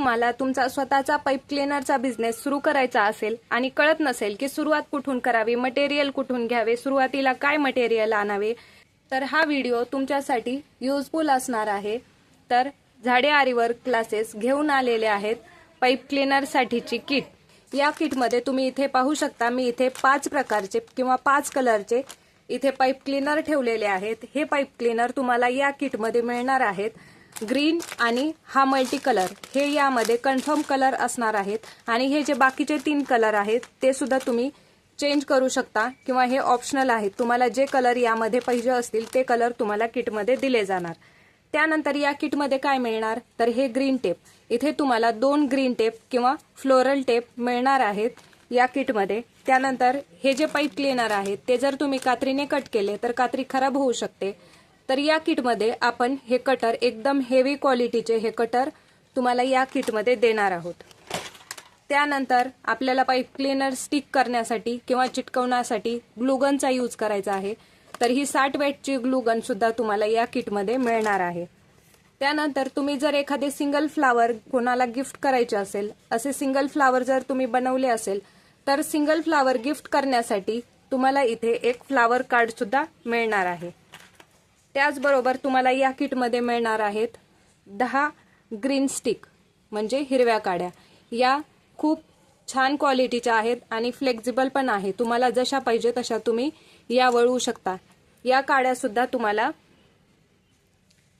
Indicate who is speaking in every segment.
Speaker 1: तुम्हाला तुमचा स्वतःचा पाईप क्लीनरचा बिझनेस सुरू करायचा असेल आणि कळत नसेल की सुरुवात कुठून करावी, मटेरियल कुठून घ्यावे, सुरुवातीला काय मटेरियल आणावे, तर हा व्हिडिओ तुमच्यासाठी युजफुल असणार आहे। तर झाडे आरीवर्क क्लासेस घेऊन आलेले आहेत पाईप क्लीनरसाठीची किट। या किटमध्ये तुम्ही इथे पाहू शकता, मी इथे 5 प्रकारचे किंवा 5 कलरचे इथे पाईप क्लीनर ठेवलेले आहेत। हे पाईप क्लीनर तुम्हाला या किटमध्ये मिळणार आहेत। ग्रीन आणि हा मल्टी कलर हे यामध्ये कन्फर्म कलर असणार आहेत आणि हे जे बाकीचे 3 कलर आहेत ते सुद्धा तुम्ही चेंज करू शकता किंवा हे ऑप्शनल आहेत। तुम्हाला जे कलर यामध्ये पाहिजे असतील ते कलर तुम्हाला किटमध्ये दिले जाणार। त्यानंतर या किटमध्ये काय मिळणार तर हे ग्रीन टेप, इथे तुम्हाला 2 ग्रीन टेप किंवा फ्लोरल टेप मिळणार आहेत या किटमध्ये। त्यानंतर हे जे पाईप क्लीनर आहेत ते जर तुम्ही कात्रीने कट केले तर कात्री खराब होऊ शकते, तर या किटमध्ये आपण हे कटर एकदम हेवी क्वालिटीचे हे कटर तुम्हाला या किटमध्ये देणार आहोत। त्यानंतर आपल्याला पाईप क्लीनर स्टिक करण्यासाठी किंवा चिटकवण्यासाठी ग्लूगनचा यूज करायचा आहे, तर ही 60 वॅटची ग्लूगन सुद्धा तुम्हाला या किटमध्ये मिळणार आहे। त्यानंतर तुम्ही जर एखादे सिंगल फ्लावर कोणाला गिफ्ट करायचे असेल, असे सिंगल फ्लावर जर तुम्ही बनवले असेल तर सिंगल फ्लावर गिफ्ट करण्यासाठी तुम्हाला इथे एक फ्लावर कार्ड सुद्धा मिळणार आहे। त्याचबरोबर तुम्हाला या किटमध्ये मिळणार आहेत 10 ग्रीन स्टिक म्हणजे हिरव्या काड्या। या खूप छान क्वालिटीच्या आहेत आणि फ्लेक्झिबल पण आहे, तुम्हाला जशा पाहिजे तशा तुम्ही या वळवू शकता। या काड्या सुद्धा तुम्हाला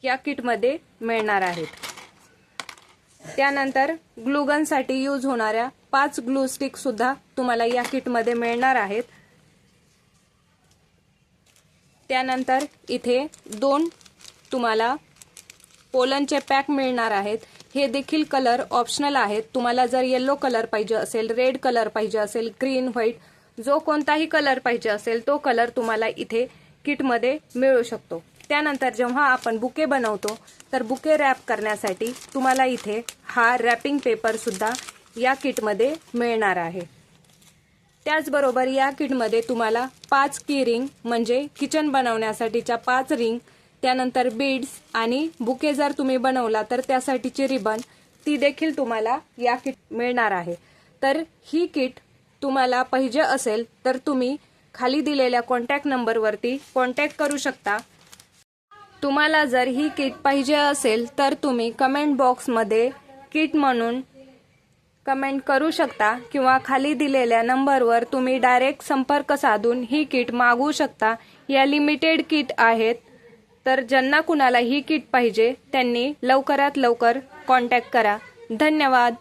Speaker 1: या किटमध्ये मिळणार आहेत। त्यानंतर ग्लूगनसाठी यूज होणाऱ्या 5 ग्लू स्टिक सुद्धा तुम्हाला या किटमध्ये मिळणार आहेत। त्यानंतर इथे 2 तुम्हाला पोलनचे पॅक मिळणार आहेत। हे देखील कलर ऑप्शनल आहेत, तुम्हाला जर येलो कलर पाहिजे असेल, रेड कलर पाहिजे असेल, ग्रीन, व्हाईट, जो कोणताही कलर पाहिजे असेल तो कलर तुम्हाला इथे किटमध्ये मिळू शकतो। त्यानंतर जेव्हा आपण बुके बनवतो तर बुके रॅप करण्यासाठी तुम्हाला इथे हा रॅपिंग पेपर सुद्धा या किटमध्ये मिळणार आहे। त्याचबरोबर या किटमध्ये तुम्हाला 5 की रिंग म्हणजे किचन बनवण्यासाठीच्या 5 रिंग, त्यानंतर बीड्स आणि बुके जर तुम्ही बनवला तर त्यासाठीची रिबन ती देखील तुम्हाला या किट मिळणार आहे। तर ही किट तुम्हाला पाहिजे असेल तर तुम्ही खाली दिलेल्या कॉन्टॅक्ट नंबरवरती कॉन्टॅक्ट करू शकता। तुम्हाला जर ही किट पाहिजे असेल तर तुम्ही कमेंट बॉक्समध्ये किट म्हणून कमेंट करू शकता किंवा खाली दिलेल्या नंबरवर तुम्ही डायरेक्ट संपर्क साधून ही किट मागवू शकता। या लिमिटेड किट आहेत, तर ज्यांना कुणाला ही किट पाहिजे त्यांनी लवकरात लवकर कॉन्टॅक्ट करा। धन्यवाद।